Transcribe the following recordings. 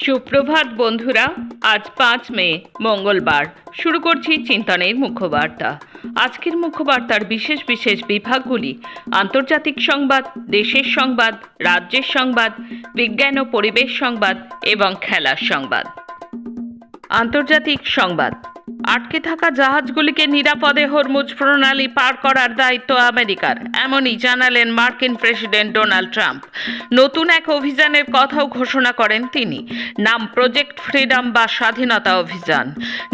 সুপ্রভাত বন্ধুরা, আজ 5 মে মঙ্গলবার। শুরু করছি চিন্তনের মুখ্যবার্তা। আজকের মুখ্যবার্তার বিশেষ বিশেষ বিভাগগুলি: আন্তর্জাতিক সংবাদ, দেশের সংবাদ, রাজ্যের সংবাদ, বিজ্ঞান ও পরিবেশ সংবাদ এবং খেলার সংবাদ। আন্তর্জাতিক সংবাদ। আটকে থাকা জাহাজগুলিকে নিরাপদে হরমুজ প্রণালী পার করার দায়িত্ব আমেরিকার, এমনই জানালেন মার্কিন প্রেসিডেন্ট ডোনাল্ড ট্রাম্প। নতুন এক অভিযানের কথাও ঘোষণা করেন তিনি, নাম প্রজেক্ট ফ্রিডম বা স্বাধীনতা অভিযান।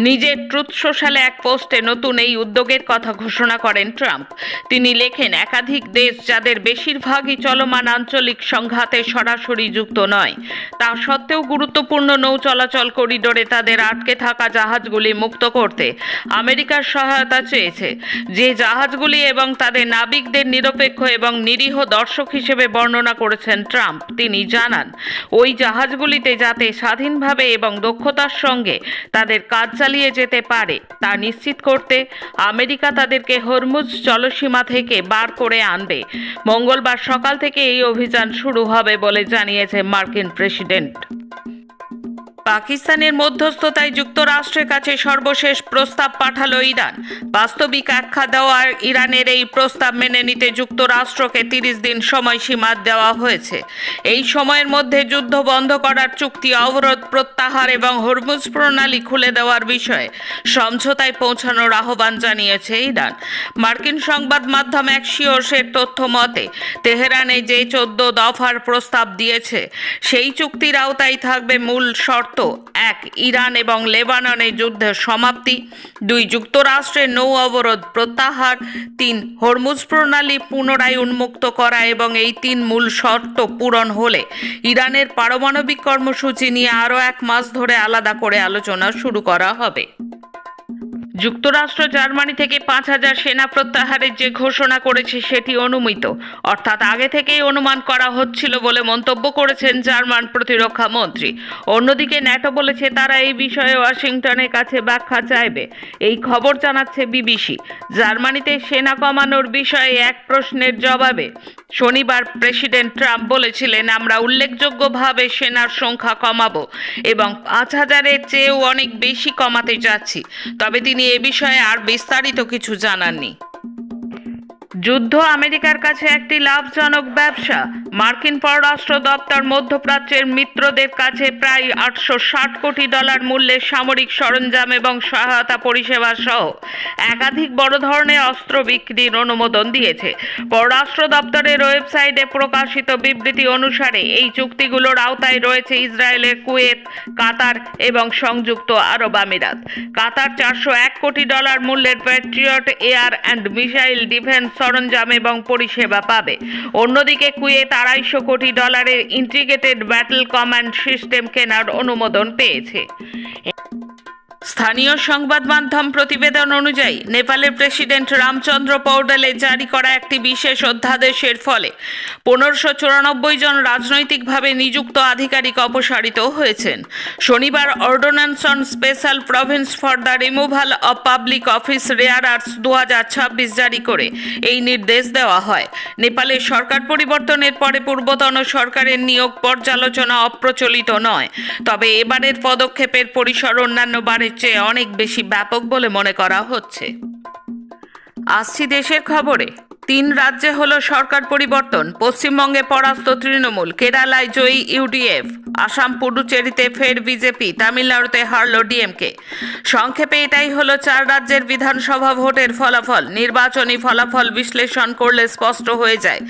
নিজের ট্রুথ সোশ্যালে এক পোস্টে নতুন এই উদ্যোগের কথা ঘোষণা করেন ট্রাম্প। তিনি লেখেন, একাধিক দেশ যাদের বেশিরভাগই চলমান আঞ্চলিক সংঘাতে সরাসরি যুক্ত নয়, তা সত্ত্বেও গুরুত্বপূর্ণ নৌ চলাচল করিডোরে তাদের আটকে থাকা জাহাজগুলি মুক্ত করতে আমেরিকার সহায়তা চেয়েছে। যে জাহাজগুলি এবং তাদের নাবিকদের নিরপেক্ষ এবং নিরীহ দর্শক হিসেবে বর্ণনা করেছেন ট্রাম্প। তিনি জানান, ওই জাহাজগুলিতে যাতে স্বাধীনভাবে এবং দক্ষতার সঙ্গে তাদের কাজ চালিয়ে যেতে পারে তা নিশ্চিত করতে আমেরিকা তাদেরকে হরমুজ জলসীমা থেকে বার করে আনবে। মঙ্গলবার সকাল থেকে এই অভিযান শুরু হবে বলে জানিয়েছে মার্কিন প্রেসিডেন্ট। পাকিস্তানের মধ্যস্থতায় যুক্তরাষ্ট্রের কাছে সর্বশেষ প্রস্তাব পাঠালো ইরান। বাস্তবিক আখ্যা দেওয়ার ইরানের এই প্রস্তাব মেনে নিতে যুক্তরাষ্ট্রকে 30 দিন সময়সীমা দেওয়া হয়েছে। এই সময়ের মধ্যে যুদ্ধ বন্ধ করার চুক্তি, অবরোধ প্রত্যাহার এবং হরমুজ প্রণালী খুলে দেওয়ার বিষয়ে সমঝোতায় পৌঁছানোর আহ্বান জানিয়েছে ইরান। মার্কিন সংবাদ মাধ্যম অ্যাক্সিওসের তথ্য মতে, তেহরানে যে 14 দফার প্রস্তাব দিয়েছে সেই চুক্তির আওতায় থাকবে মূল শর্ত: 1. ইরান এবং লেবাননে যুদ্ধের সমাপ্তি; 2. যুক্তরাষ্ট্রের নৌ অবরোধ প্রত্যাহার; 3. হরমুজ প্রণালী পুনরায় উন্মুক্ত করা। এবং এই 3 মূল শর্ত পূরণ হলে ইরানের পারমাণবিক কর্মসূচি নিয়ে আরও 1 মাস ধরে আলাদা করে আলোচনা শুরু করা হবে। যুক্তরাষ্ট্র জার্মানি থেকে 5000 সেনা প্রত্যাহারের যে ঘোষণা করেছে সেটি অনুমিত, অর্থাৎ আগে থেকেই অনুমান করা হচ্ছিল বলে মন্তব্য করেছেন জার্মান প্রতিরক্ষা মন্ত্রী। অন্যদিকে ন্যাটো বলেছে তারা এই বিষয়ে ওয়াশিংটনের কাছে ব্যাখ্যা চাইবে। এই খবর জানাচ্ছে বিবিসি। জার্মানিতে সেনা কমানোর বিষয়ে এক প্রশ্নের জবাবে শনিবার প্রেসিডেন্ট ট্রাম্প বলেছিলেন, আমরা উল্লেখযোগ্যভাবে সেনার সংখ্যা কমাবো এবং 5000-এর চেয়েও অনেক বেশি কমাতে যাচ্ছি। তবে তিনি এ বিষয়ে আর বিস্তারিত কিছু জানাননি। যুদ্ধ আমেরিকার কাছে একটি লাভজনক ব্যবসা। মার্কিন পররাষ্ট্র দপ্তর মধ্যপ্রাচ্যের মিত্রদের কাছে প্রায় $860 কোটি মূল্যের সামরিক সরঞ্জাম এবং সহায়তা পরিষেবা সহ একাধিক বড় ধরনের অস্ত্র বিক্রির অনুমোদন দিয়েছে। পররাষ্ট্র দপ্তরের ওয়েবসাইটে প্রকাশিত বিবৃতি অনুসারে এই চুক্তিগুলোর আওতায় রয়েছে ইসরায়েলের কুয়েত, কাতার এবং সংযুক্ত আরব আমিরাত। কাতার $401 কোটি মূল্যের Patriot air and missile defence সরঞ্জাম এবং পরিষেবা পাবে। অন্যদিকে কুয়েত $250 কোটি ইন্টিগ্রেটেড ব্যাটল কমান্ড সিস্টেম কেনার অনুমোদন পেয়েছে। স্থানীয় সংবাদ মাধ্যম প্রতিবেদন অনুযায়ী, নেপালের প্রেসিডেন্ট রামচন্দ্র পৌডেলে জারি করা একটি বিশেষ অধ্যাদেশের ফলে 1594 জন রাজনৈতিকভাবে নিযুক্ত আধিকারিক অপসারিত হয়েছেন। শনিবার ordinance on special province for the removal of public office bearers 2026 জারি করে এই নির্দেশ দেওয়া হয়। নেপালের সরকার পরিবর্তনের পরে পূর্বতন সরকারের নিয়োগ পর্যালোচনা অপ্রচলিত নয়, তবে এবারের পদক্ষেপের পরিসর অন্যান্য বারের চেয়ে অনেক বেশি ব্যাপক বলে মনে করা হচ্ছে। আসছি দেশের খবরে। 3 রাজ্যে হলো সরকার পরিবর্তন। পশ্চিমবঙ্গে পরাস্ত তৃণমূল, কেরালায় জয়ী ইউডিএফ, আসাম পুডুচেরিতে ফের বিজেপি, তামিলনাড়ুতে হারল ডিএমকে। সংক্ষেপে এটাই হলো 4 রাজ্যের বিধানসভা ভোটের ফলাফল। নির্বাচনী ফলাফল বিশ্লেষণ করলে স্পষ্ট হয়ে যায়,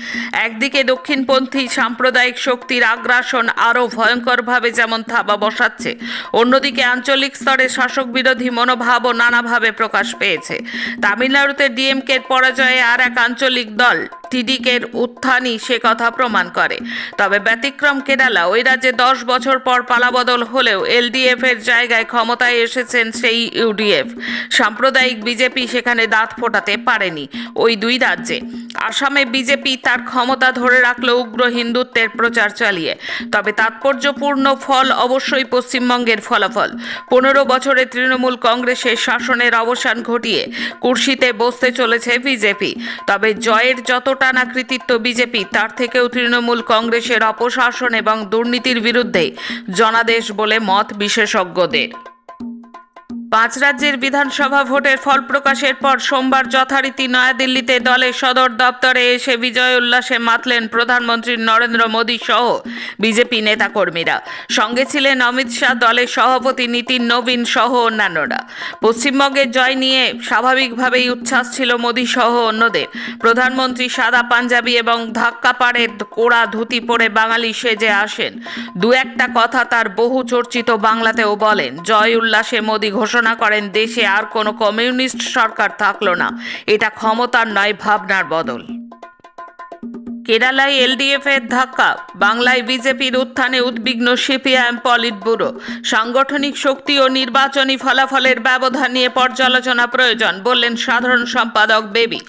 একদিকে দক্ষিণপন্থী সাম্প্রদায়িক শক্তির আগ্রাসন আরও ভয়ঙ্করভাবে যেমন থাবা বসাচ্ছে, অন্যদিকে আঞ্চলিক স্তরে শাসক বিরোধী মনোভাবও নানাভাবে প্রকাশ পেয়েছে। তামিলনাড়ুতে ডিএমকের পরাজয়ে আর এক আঞ্চলিক দল টিডিকের উত্থানই সে কথা প্রমাণ করে। তবে ব্যতিক্রম কেরালা। ওই রাজ্যে 10 বছর পর পালাবদল হলেও এলডিএফ এর জায়গায় ক্ষমতায় এসেছেন সেই ইউডিএফ। সাম্প্রদায়িক বিজেপি সেখানে দাঁত ফোটাতে পারেনি ওই 2 রাজ্যে। আসামে বিজেপি তার ক্ষমতা ধরে রাখলো উগ্র হিন্দুত্বের প্রচার চালিয়ে। তবে তাৎপর্যপূর্ণ ফল অবশ্যই পশ্চিমবঙ্গের ফলাফল। 15 বছরে তৃণমূল কংগ্রেসের শাসনের অবসান ঘটিয়ে কুর্সিতে বসতে চলেছে বিজেপি। তবে জয়ের যতটা টানা কৃতিত্ব বিজেপি, তার থেকেও তৃণমূল কংগ্রেসের অপশাসন এবং দুর্নীতির বিরুদ্ধে জনাদেশ বলে মত বিশেষজ্ঞদের। 5 রাজ্যের বিধানসভা ভোটের ফল প্রকাশের পর সোমবার যথারীতি নয়াদিল্লিতে দলের সদর দপ্তরে এসে বিজয় উল্লাসে মাতলেন প্রধানমন্ত্রী নরেন্দ্র মোদী সহ বিজেপি নেতাকর্মীরা। সঙ্গে ছিলেন অমিত শাহ, দলের সভাপতি নীতিন নবীন সহ অন্যান্যরা। পশ্চিমবঙ্গের জয় নিয়ে স্বাভাবিকভাবেই উচ্ছ্বাস ছিল মোদী সহ অন্যদের। প্রধানমন্ত্রী সাদা পাঞ্জাবি এবং ধাক্কা পাড়ে কোড়া ধুতি পরে বাঙালি সেজে আসেন। দু একটা কথা তার বহু চর্চিত বাংলাতেও বলেন। জয় উল্লাসে মোদী ঘোষণা করেন, দেশে আর কোনো কমিউনিস্ট সরকার থাকলো না, এটা ক্ষমতার নয়, ভাবনার বদল। কেরালায় এলডিএফ এর ধাক্কা, বাংলায় বিজেপির উত্থানে উদ্বিগ্ন সিপিআইএম পলিট ব্যুরো। সাংগঠনিক শক্তি ও নির্বাচনী ফলাফলের ব্যবধান নিয়ে পর্যালোচনা প্রয়োজন, বললেন সাধারণ সম্পাদক বেবি।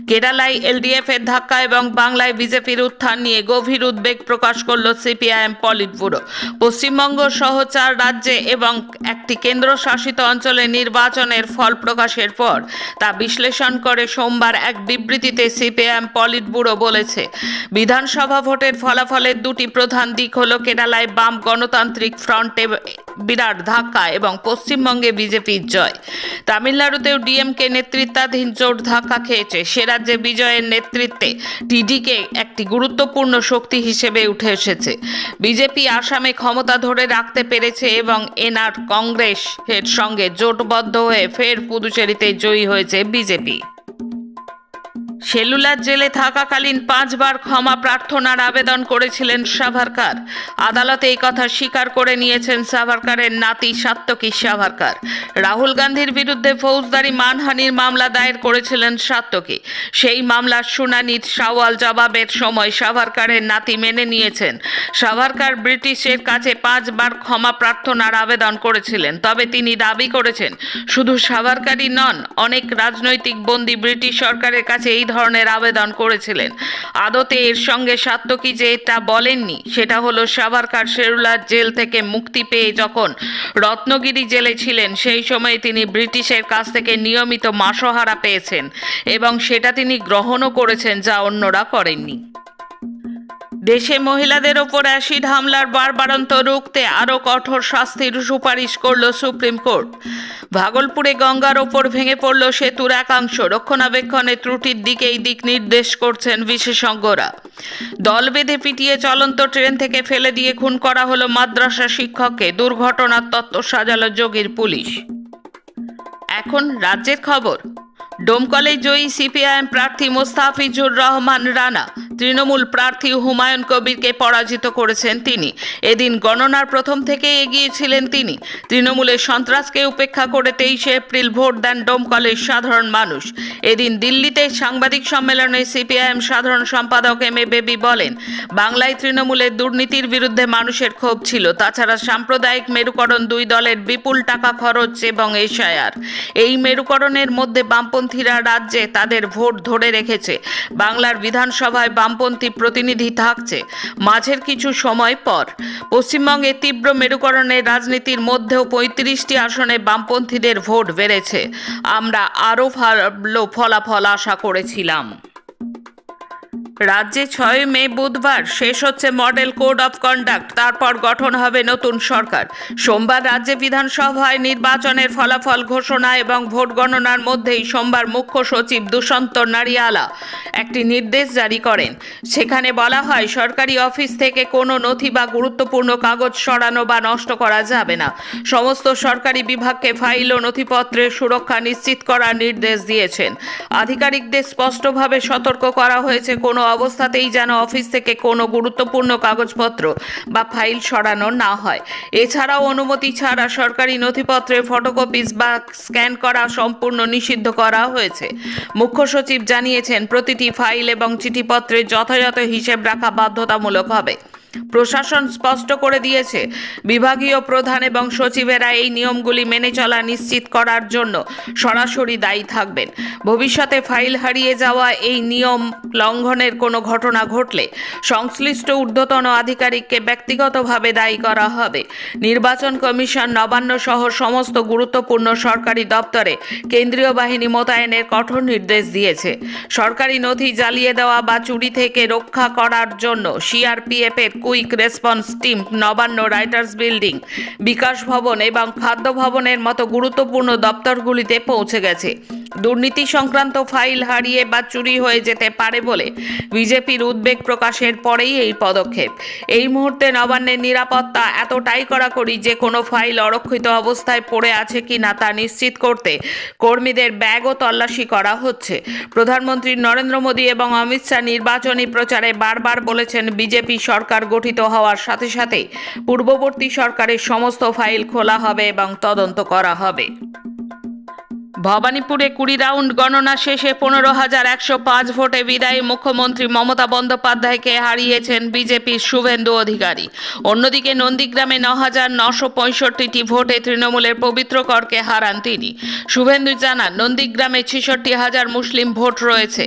কেরালায় এলডিএফ এর ধাক্কা এবং বাংলায় বিজেপির উত্থান নিয়ে গভীর উদ্বেগ প্রকাশ করল সিপিআইএম পলিট ব্যুরো। পশ্চিমবঙ্গ সহ 4 রাজ্যে এবং একটি কেন্দ্রশাসিত অঞ্চলে নির্বাচনের ফল প্রকাশের পর তা বিশ্লেষণ করে সোমবার এক বিবৃতিতে সিপিআইএম পলিট ব্যুরো বলেছে, বিধানসভা ভোটের ফলাফলের দুটি প্রধান দিক হলো কেরালায় বাম গণতান্ত্রিক ফ্রন্টে বিরাট ধাক্কা এবং পশ্চিমবঙ্গে বিজেপির জয়। তামিলনাড়ুতেও ডিএমকে নেতৃত্বাধীন জোট ধাক্কা খেয়েছে। সে রাজ্যে বিজয়ের নেতৃত্বে টিডিকে একটি গুরুত্বপূর্ণ শক্তি হিসেবে উঠে এসেছে। বিজেপি আসামে ক্ষমতা ধরে রাখতে পেরেছে এবং এনআর কংগ্রেসের সঙ্গে জোটবদ্ধ হয়ে ফের পুদুচেরিতে জয়ী হয়েছে বিজেপি। সেলুলার জেলে থাকাকালীন 5 বার ক্ষমা প্রার্থনার আবেদন করেছিলেন সাভারকর। আদালতে এই কথা স্বীকার করে নিয়েছেন সাভারকরের নাতি সাত্তকী সাভারকর। রাহুল গান্ধীর বিরুদ্ধে ফৌজদারি মানহানির মামলা দায়ের করেছিলেন সাত্তকী। সেই মামলার শুনানির সওয়াল জবাবের সময় সাভারকরের নাতি মেনে নিয়েছেন সাভারকর ব্রিটিশের কাছে 5 বার ক্ষমা প্রার্থনার আবেদন করেছিলেন। তবে তিনি দাবি করেছেন, শুধু সাভারকরই নন, অনেক রাজনৈতিক বন্দী ব্রিটিশ সরকারের কাছে এই ধরনের আবেদন করেছিলেন। আদতে এর সঙ্গে সাত্তকী যে এটা বলেননি সেটা হলো সাভারকর সেলুলার জেল থেকে মুক্তি পেয়ে যখন রত্নগিরি জেলে ছিলেন সেই সময় তিনি ব্রিটিশের কাছ থেকে নিয়মিত মাসোহারা পেয়েছেন এবং সেটা তিনি গ্রহণও করেছেন, যা অন্যরা করেননি। দেশে মহিলাদের ওপর অ্যাসিড হামলার বাড়বাড়ন্ত রুখতে আরও কঠোর শাস্তির সুপারিশ করল সুপ্রিম কোর্ট। ভাগলপুরে গঙ্গার ওপর ভেঙে পড়ল সেতুর একাংশ, রক্ষণাবেক্ষণের ত্রুটির দিকেই দিক নির্দেশ করছেন বিশেষজ্ঞরা। দল বেঁধে পিটিয়ে চলন্ত ট্রেন থেকে ফেলে দিয়ে খুন করা হলো মাদ্রাসা শিক্ষককে, দুর্ঘটনার তত্ত্ব সাজালো যোগীর পুলিশ। এখন রাজ্যের খবর। ডোমকলে জয়ী সিপিআইএম প্রার্থী মোস্তাফিজুর রহমান রানা তৃণমূল প্রার্থী হুমায়ুন কবিরকে পরাজিত করেছেন তিনি। এদিন গণনার প্রথম থেকে এগিয়ে ছিলেন তিনি। তৃণমূলের সন্ত্রাসকে উপেক্ষা করে 23 এপ্রিল ভোট দেন ডোমকলের সাধারণ মানুষ। এদিন দিল্লিতে সাংবাদিক সম্মেলনে সিপিআইএম সাধারণ সম্পাদক এম এ বেবি বলেন, বাংলায় তৃণমূলের দুর্নীতির বিরুদ্ধে মানুষের ক্ষোভ ছিল। তাছাড়া সাম্প্রদায়িক মেরুকরণ, 2 দলের বিপুল টাকা খরচ এবং এশআইআর, এই মেরুকরণের মধ্যে বামপন্থীরা রাজ্যে তাদের ভোট ধরে রেখেছে। বাংলার বিধানসভায় বামপন্থী প্রতিনিধি থাকছে। মাঝের কিছু সময় পর পশ্চিমবঙ্গে তীব্র মেরুকরণের রাজনীতির মধ্যেও 35টি আসনে বামপন্থীদের ভোট বেড়েছে। আমরা আরও ভালো ফলাফল আশা করেছিলাম। রাজ্যে 6 মে বুধবার শেষ হচ্ছে মডেল কোড অফ কন্ডাক্ট, তারপর গঠন হবে নতুন সরকার। সোমবার রাজ্যে বিধানসভায় নির্বাচনের ফলাফল ঘোষণা এবং ভোট গণনার মধ্যেই সোমবার মুখ্য সচিব দুষ্যন্ত নারিয়ালা একটি নির্দেশ জারি করেন। সেখানে বলা হয়, সরকারি অফিস থেকে কোনো নথি বা গুরুত্বপূর্ণ কাগজ সরানো বা নষ্ট করা যাবে না। সমস্ত সরকারি বিভাগকে ফাইল ও নথিপত্রের সুরক্ষা নিশ্চিত করার নির্দেশ দিয়েছেন। আধিকারিকদের স্পষ্টভাবে সতর্ক করা হয়েছে, কোনো অবস্থাতেই যেন অফিস থেকে কোনো গুরুত্বপূর্ণ কাগজপত্র বা ফাইল সরানো না হয়। এছাড়াও অনুমতি ছাড়া সরকারি নথিপত্রের ফটোকপিস বা স্ক্যান করা সম্পূর্ণ নিষিদ্ধ করা হয়েছে। মুখ্য সচিব জানিয়েছেন, প্রতিটি ফাইল এবং চিঠিপত্রের যথাযথ হিসেব রাখা বাধ্যতামূলক হবে। প্রশাসন স্পষ্ট করে দিয়েছে, বিভাগীয় প্রধান এবং সচিবেরা এই নিয়মগুলি মেনে চলা নিশ্চিত করার জন্য সরাসরি দায়ী থাকবেন। ভবিষ্যতে ফাইল হারিয়ে যাওয়া এই নিয়ম লঙ্ঘনের কোনো ঘটনা ঘটলে সংশ্লিষ্ট ঊর্ধ্বতন আধিকারিককে ব্যক্তিগতভাবে দায়ী করা হবে। নির্বাচন কমিশন নবান্ন সহ সমস্ত গুরুত্বপূর্ণ সরকারি দপ্তরে কেন্দ্রীয় বাহিনী মোতায়েনের কঠোর নির্দেশ দিয়েছে। সরকারি নথি জ্বালিয়ে দেওয়া বা চুরি থেকে রক্ষা করার জন্য সিআরপিএফ এর quick response team Nabanna Writers' Building, Bikash Bhavan এবং খাদ্য ভবনের মতো গুরুত্বপূর্ণ দপ্তরগুলিতে পৌঁছে গেছে। দুর্নীতি সংক্রান্ত ফাইল হারিয়ে বা চুরি হয়ে যেতে পারে বলে বিজেপির উদ্বেগ প্রকাশের পরেই এই পদক্ষেপ। এই মুহূর্তে নবান্নের নিরাপত্তা এতটাই কড়াকড়ি যে কোনো ফাইল অরক্ষিত অবস্থায় পড়ে আছে কিনা তা নিশ্চিত করতে কর্মীদের ব্যাগও তল্লাশি করা হচ্ছে। প্রধানমন্ত্রী নরেন্দ্র মোদী এবং অমিত শাহ নির্বাচনী প্রচারে বারবার বলেছেন, বিজেপি সরকার গঠিত হওয়ার সাথে সাথেই পূর্ববর্তী সরকারের সমস্ত ফাইল খোলা হবে এবং তদন্ত করা হবে। ভবানীপুরে 20 রাউন্ড গণনা শেষে 15,105 ভোটে বিদায়ী মুখ্যমন্ত্রী মমতা বন্দ্যোপাধ্যায়কে হারিয়েছেন বিজেপির শুভেন্দু অধিকারী। অন্যদিকে নন্দীগ্রামে 9,965টি ভোটে তৃণমূলের পবিত্র করকে হারান তিনি। শুভেন্দু জানান, নন্দীগ্রামে 66,000 মুসলিম ভোট রয়েছে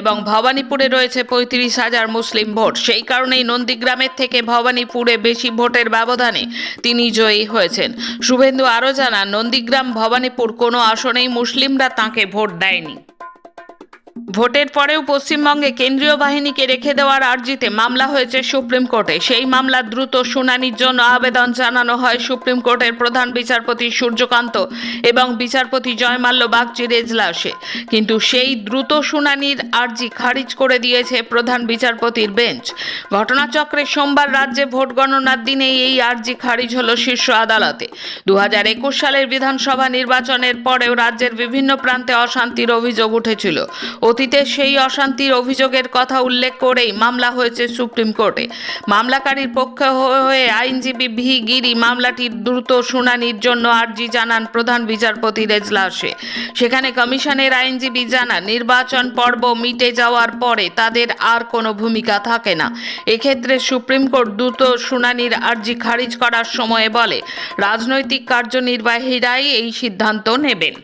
এবং ভবানীপুরে রয়েছে 35,000 মুসলিম ভোট। সেই কারণেই নন্দীগ্রামের থেকে ভবানীপুরে বেশি ভোটের ব্যবধানে তিনি জয়ী হয়েছেন। শুভেন্দু আরও জানান, নন্দীগ্রাম ভবানীপুর কোনো আসনেই মুসলিমরা তাঁকে ভোট দেয়নি। ভোটের পরেও পশ্চিমবঙ্গে কেন্দ্রীয় বাহিনীকে রেখে দেওয়ার আর্জিতে মামলা হয়েছে সুপ্রিম কোর্টে। সেই মামলার দ্রুত শুনানির জন্য আবেদন জানানো হয় সুপ্রিম কোর্টের প্রধান বিচারপতি সূর্যকান্ত এবং বিচারপতি জয়মাল্য বাগচির এজলাসে। কিন্তু সেই দ্রুত শুনানির আর্জি খারিজ করে দিয়েছে প্রধান বিচারপতির বেঞ্চ। ঘটনাচক্রে সোমবার রাজ্যে ভোট গণনার দিনেই এই আর্জি খারিজ হলো শীর্ষ আদালতে। 2021 সালের বিধানসভা নির্বাচনের পরেও রাজ্যের বিভিন্ন প্রান্তে অশান্তির অভিযোগ উঠেছিল। অতীতে সেই অশান্তির অভিযোগের কথা উল্লেখ করেই মামলা হয়েছে সুপ্রিম কোর্টে। মামলাকারীর পক্ষে হয়ে আইনজীবী ভি গিরি মামলাটির দ্রুত শুনানির জন্য আর্জি জানান প্রধান বিচারপতির এজলাসে। সেখানে কমিশনের আইনজীবী জানান, নির্বাচন পর্ব মিটে যাওয়ার পরে তাদের আর কোনো ভূমিকা থাকে না। এক্ষেত্রে সুপ্রিম কোর্ট দ্রুত শুনানির আর্জি খারিজ করার সময়ে বলে, রাজনৈতিক কার্যনির্বাহীরাই এই সিদ্ধান্ত নেবেন।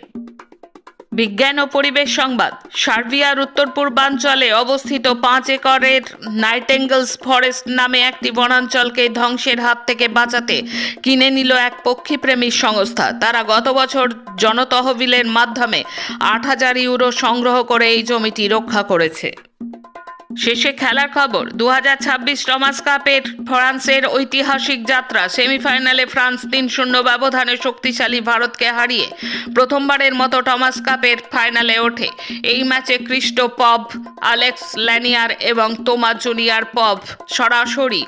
বিজ্ঞান ও পরিবেশ সংবাদ। সার্বিয়ার উত্তর পূর্বাঞ্চলে অবস্থিত 5 একরের নাইটেঙ্গেলস ফরেস্ট নামে একটি বনাঞ্চলকে ধ্বংসের হাত থেকে বাঁচাতে কিনে নিল এক পক্ষীপ্রেমী সংস্থা। তারা গত বছর জনতহবিলের মাধ্যমে 8,000 ইউরো সংগ্রহ করে এই জমিটি রক্ষা করেছে। শেষে খেলার খবর। 2026 টমাস কাপের ফ্রান্সের ঐতিহাসিক যাত্রা। সেমিফাইনালে ফ্রান্স 3-0 ব্যবধানে শক্তিশালী ভারতকে হারিয়ে প্রথমবারের মতো টমাস কাপের ফাইনালে ওঠে। এই ম্যাচে ক্রিস্টো পভ, আলেক্স ল্যানিয়ার এবং তোমা জুনিয়র পভ সরাসরি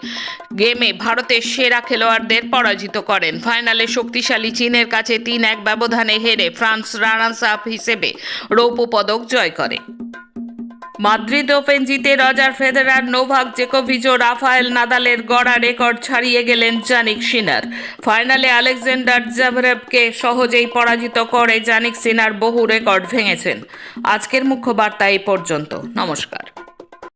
গেমে ভারতের সেরা খেলোয়াড়দের পরাজিত করেন। ফাইনালে শক্তিশালী চীনের কাছে 3-1 ব্যবধানে হেরে ফ্রান্স রানার্স আপ হিসেবে রৌপ্য পদক জয় করে। মাদ্রিদ ওপেন জিতে রজার ফেদেরার, নোভাক জোকোভিচ ও রাফায়েল নাদালের গড়া রেকর্ড ছাড়িয়ে গেলেন জানিক সিনার। ফাইনালে আলেকজান্ডার জাভরেভকে সহজেই পরাজিত করে জানিক সিনার বহু রেকর্ড ভেঙেছেন। আজকের মুখ্য বার্তা এই পর্যন্ত। নমস্কার।